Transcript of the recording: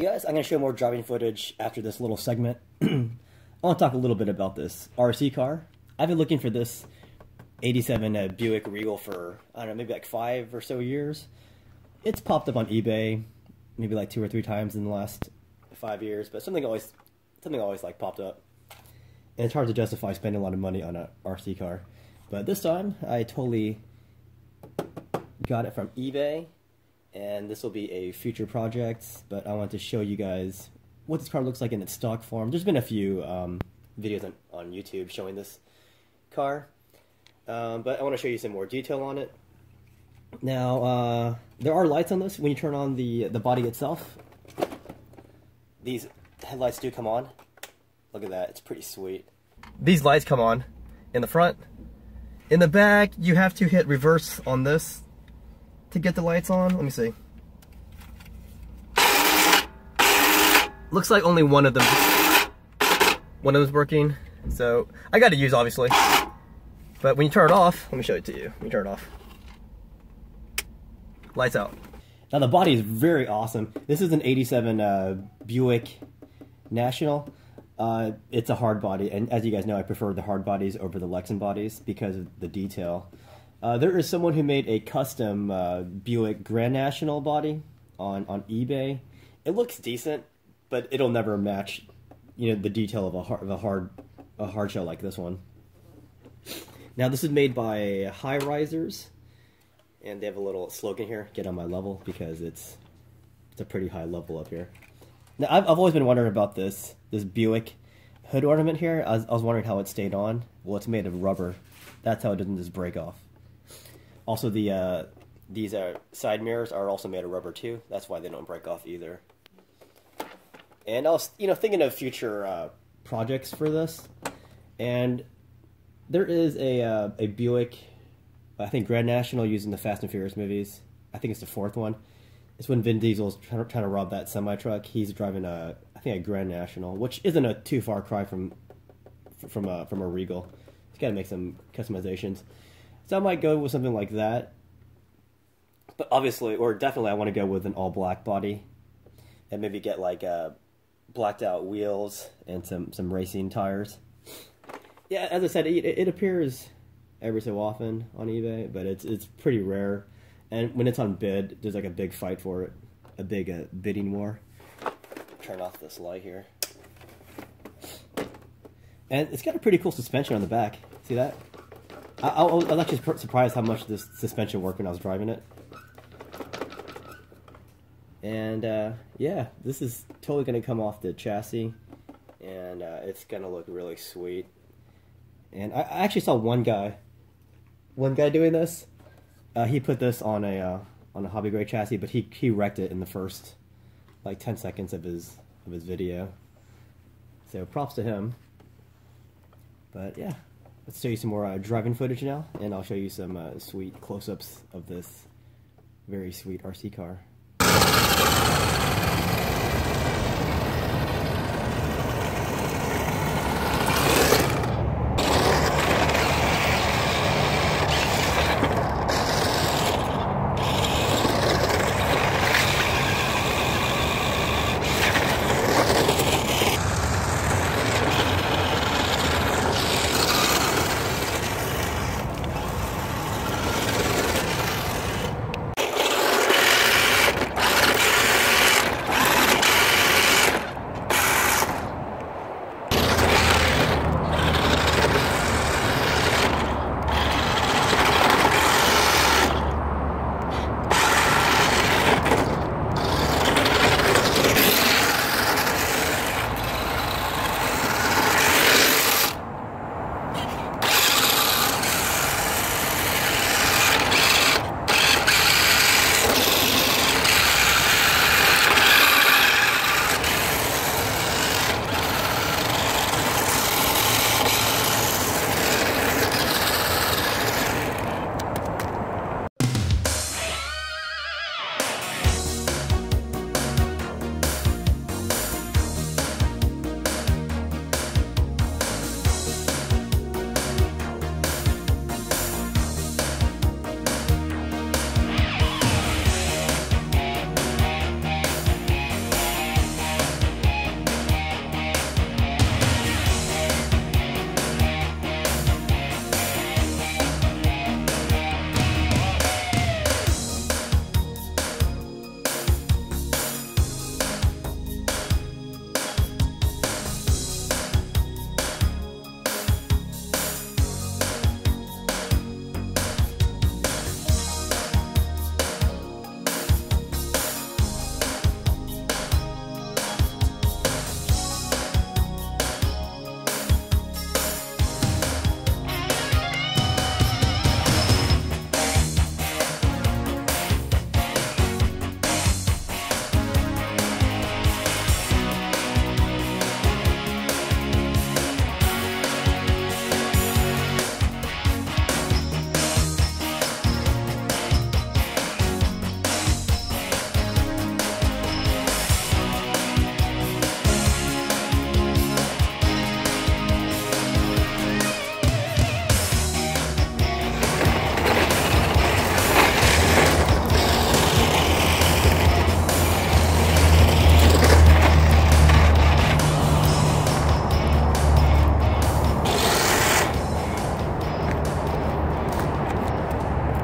Hey guys, I'm going to show more driving footage after this little segment. I want to talk a little bit about this RC car. I've been looking for this 87 Buick Regal for, I don't know, maybe like 5 or so years. It's popped up on eBay maybe like 2 or 3 times in the last 5 years, but something always like popped up. And it's hard to justify spending a lot of money on an RC car. But this time, I totally got it from eBay. And this will be a future project, but I want to show you guys what this car looks like in its stock form. There's been a few videos on YouTube showing this car, but I want to show you some more detail on it. Now, there are lights on this when you turn on the body itself. These headlights do come on. Look at that, it's pretty sweet. These lights come on in the front. In the back, you have to hit reverse on this to get the lights on. Let me see. Looks like only one of them is working. So I got to use, obviously. But when you turn it off, let me show it to you. When you turn it off, lights out. Now the body is very awesome. This is an 87 Buick National. It's a hard body, and as you guys know, I prefer the hard bodies over the Lexan bodies because of the detail. There is someone who made a custom Buick Grand National body on eBay. It looks decent, but it'll never match, you know, the detail of a hard shell like this one. Now this is made by Hi-Riserz, and they have a little slogan here: "Get on my level," because it's a pretty high level up here. Now I've always been wondering about this Buick hood ornament here. I was wondering how it stayed on. Well, it's made of rubber. That's how it doesn't just break off. Also, these side mirrors are also made of rubber too. That's why they don't break off either. And I was, thinking of future projects for this, and there is a Buick, I think Grand National, used in the Fast and Furious movies. I think it's the 4th one. It's when Vin Diesel's trying to rob that semi truck. He's driving I think a Grand National, which isn't a too far cry from a Regal. He's got to make some customizations. So I might go with something like that. But obviously, or definitely, I want to go with an all-black body. And maybe get like blacked out wheels and some racing tires. Yeah, as I said, it appears every so often on eBay, but it's pretty rare. And when it's on bid, there's like a big fight for it. A big bidding war. Turn off this light here. And it's got a pretty cool suspension on the back. See that? I was actually surprised how much this suspension worked when I was driving it. And yeah, this is totally going to come off the chassis, and it's going to look really sweet. And I actually saw one guy doing this. He put this on a hobby grade chassis, but he wrecked it in the first like 10 seconds of his video. So props to him. But yeah. Let's show you some more driving footage now, and I'll show you some sweet close-ups of this very sweet RC car.